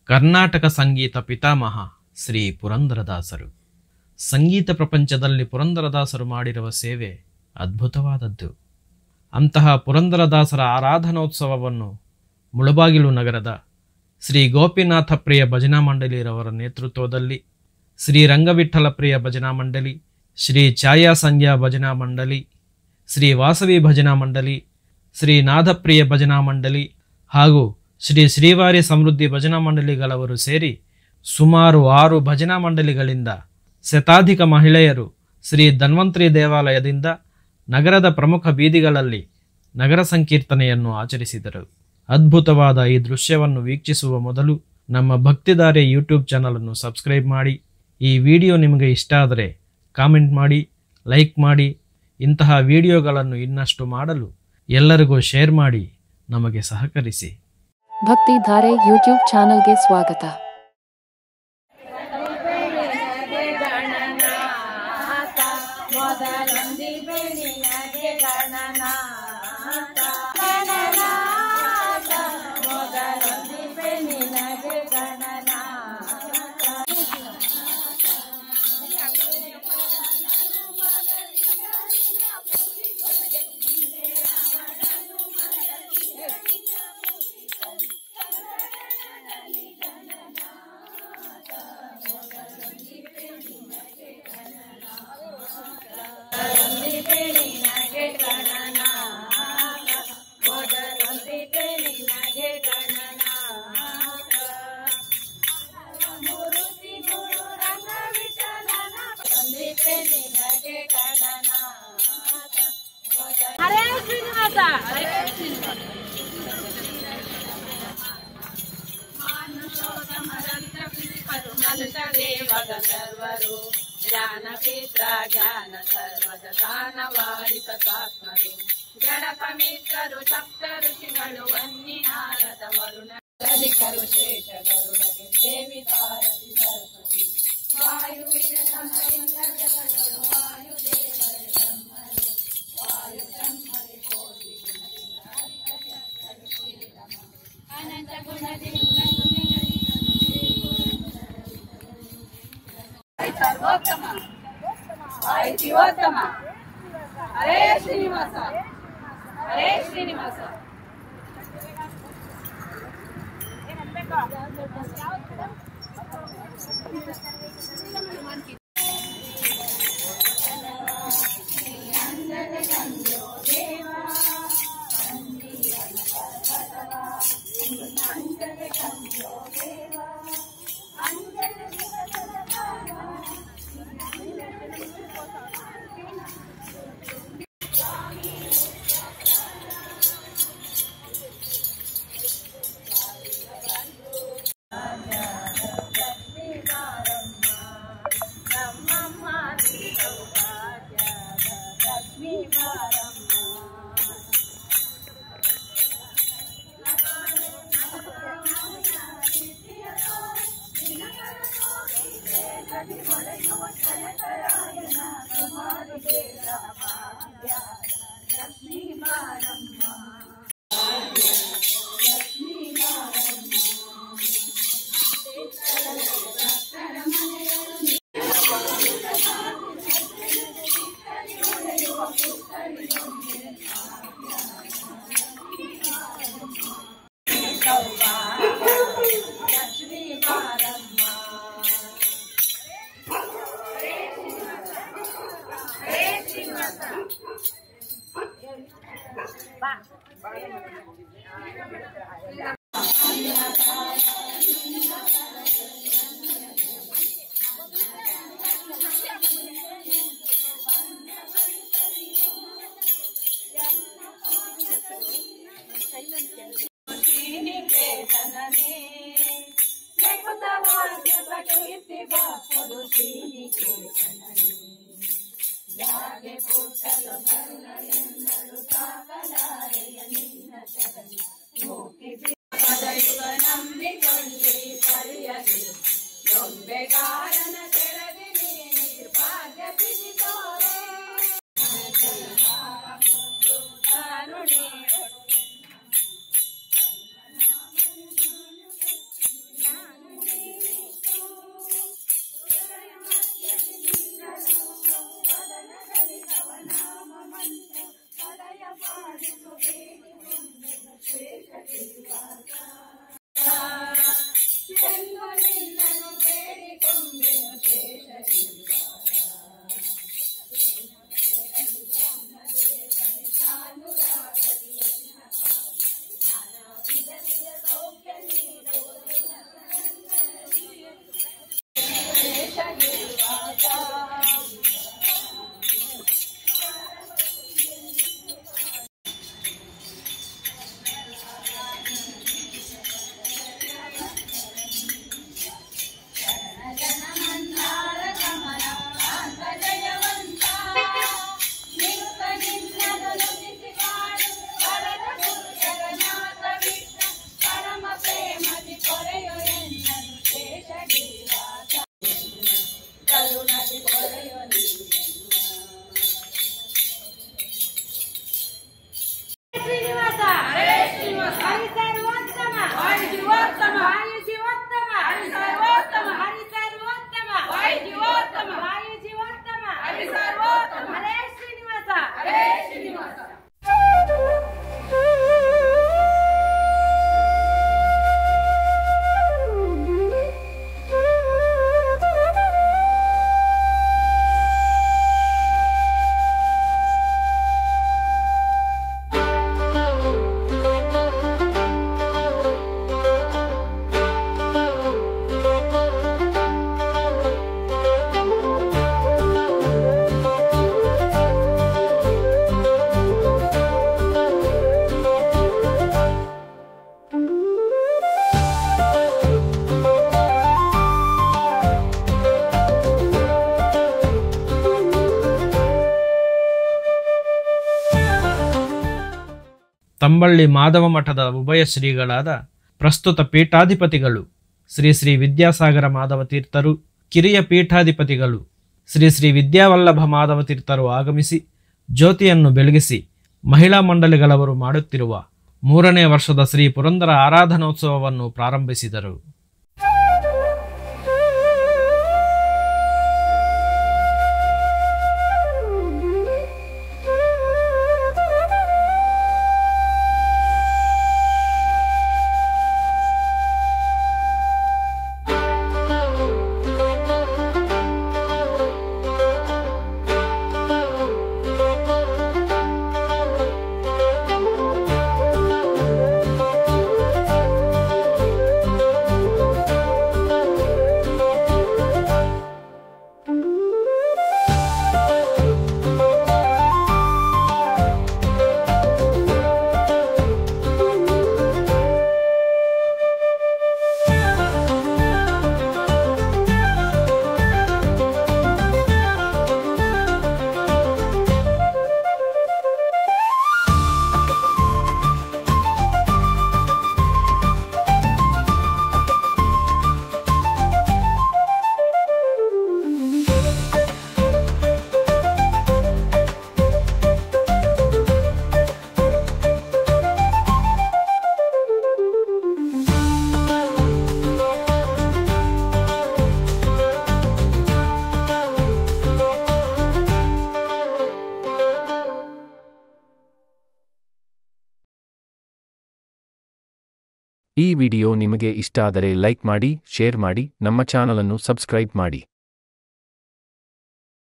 ಕರ್ನಾಟಕ ಸಂಗೀತ ಪಿತಾಮಹ ಶ್ರೀ ಪುರಂದರದಾಸರು. ಸಂಗೀತ ಪ್ರಪಂಚದಲ್ಲಿ ಪುರಂದರದಾಸರು ಮಾಡಿರುವ ಸೇವೆ ಅದ್ಭುತವಾದದ್ದು. ಅಂತಹ ಪುರಂದರದಾಸರ ಆರಾಧನೋತ್ಸವವನ್ನು ಮುಳಬಾಗಿಲು ನಗರದ ಶ್ರೀ ಗೋಪಿನಾಥ ಪ್ರಿಯ ಭಜನಾ ಮಂಡಳಿರವರ ನೇತೃತ್ವದಲ್ಲಿ ಶ್ರೀ ರಂಗವಿಠಲ ಪ್ರಿಯ ಭಜನಾ ಮಂಡಳಿ, ಶ್ರೀ ಛಾಯಾ ಸಂಧ್ಯಾ ಭಜನಾ ಮಂಡಳಿ, ಶ್ರೀ ವಾಸವಿ ಭಜನಾ ಮಂಡಳಿ, ಶ್ರೀ ನಾದಪ್ರಿಯ ಭಜನಾ ಮಂಡಳಿ ಹಾಗೂ ಶ್ರೀ ಶ್ರೀವಾರಿ ಸಮೃದ್ಧಿ ಭಜನಾ ಮಂಡಳಿಗಳವರು ಸೇರಿ ಸುಮಾರು 6 ಭಜನಾ ಮಂಡಳಿಗಳಿಂದ ಶತಾಧಿಕ ಮಹಿಳೆಯರು ಶ್ರೀ ಧನ್ವಂತರಿ ದೇವಾಲಯದಿಂದ ನಗರದ ಪ್ರಮುಖ ಬೀದಿಗಳಲ್ಲಿ ನಗರ ಸಂಕೀರ್ತನೆಯನ್ನು ಆಚರಿಸಿದರು. ಅದ್ಭುತವಾದ ಈ ದೃಶ್ಯವನ್ನು ವೀಕ್ಷಿಸುವ ಮೊದಲು ನಮ್ಮ ಭಕ್ತಿಧಾರೆ ಯೂಟ್ಯೂಬ್ ಚಾನಲನ್ನು ಸಬ್ಸ್ಕ್ರೈಬ್ ಮಾಡಿ. ಈ ವಿಡಿಯೋ ನಿಮಗೆ ಇಷ್ಟ ಆದರೆ ಕಾಮೆಂಟ್ ಮಾಡಿ, ಲೈಕ್ ಮಾಡಿ. ಇಂತಹ ವಿಡಿಯೋಗಳನ್ನು ಇನ್ನಷ್ಟು ಮಾಡಲು ಎಲ್ಲರಿಗೂ ಶೇರ್ ಮಾಡಿ ನಮಗೆ ಸಹಕರಿಸಿ. ಭಕ್ತಿಧಾರೆ ಯೂಟ್ಯೂಬ್ ಚಾನಲ್ಗೆ ಸ್ವಾಗತ. ಹರೇ ಶ್ರೀನಿವಾಸ, ಹರೇ ಶ್ರೀನಿವಾಸ. ಮನುಷ್ಯ ದೇವದ ಸರ್ವರು ಜ್ಞಾನಪೀತ್ರ ಜ್ಞಾನ ಸರ್ವದ ದಾನವಾರಿತ ಸಾತ್ಮರು ಗಣಪ ಮಿತ್ರರು ಸಪ್ತ ಋಷಿಗಳು ವನ್ನಿ ನಾರದ ವರುಣ ರಧಿಕರು ಶೇಷ ಗರುಡಗೆ ದೇವಿ ಭಾರತಿ ಸರಸ್ವತಿ ವಾಯುವಿನ ಸಂಹರಿಂದಗಳು ವಾಯು ದೇವರ ಬ್ರಹ್ಮರು ವಾಯು ಬ್ರಹ್ಮರಿ ಕೋಟಿ ಅನಂತ ಗುಣದಿಂದ ಸರ್ವೋತ್ತಮ ಶಿವೋತ್ತಮ. ಹರೇ ಶ್ರೀನಿವಾಸ, ಹರೇ ಶ್ರೀನಿವಾಸ. ತಂಬಳ್ಳಿ ಮಾಧವ ಮಠದ ಉಭಯ ಶ್ರೀಗಳಾದ ಪ್ರಸ್ತುತ ಪೀಠಾಧಿಪತಿಗಳು ಶ್ರೀ ಶ್ರೀ ವಿದ್ಯಾಸಾಗರ ಮಾಧವ ತೀರ್ಥರು, ಕಿರಿಯ ಪೀಠಾಧಿಪತಿಗಳು ಶ್ರೀ ಶ್ರೀ ವಿದ್ಯಾವಲ್ಲಭ ಮಾಧವ ತೀರ್ಥರು ಆಗಮಿಸಿ ಜ್ಯೋತಿಯನ್ನು ಬೆಳಗಿಸಿ ಮಹಿಳಾ ಮಂಡಳಿಗಳವರು ಮಾಡುತ್ತಿರುವ 3ನೇ ವರ್ಷದ ಶ್ರೀ ಪುರಂದರ ಆರಾಧನೋತ್ಸವವನ್ನು ಪ್ರಾರಂಭಿಸಿದರು. ಈ ವಿಡಿಯೋ ನಿಮಗೆ ಇಷ್ಟ ಆದರೆ ಲೈಕ್ ಮಾಡಿ, ಶೇರ್ ಮಾಡಿ, ನಮ್ಮ ಚಾನಲ್ ಅನ್ನು ಸಬ್ಸ್ಕ್ರೈಬ್ ಮಾಡಿ.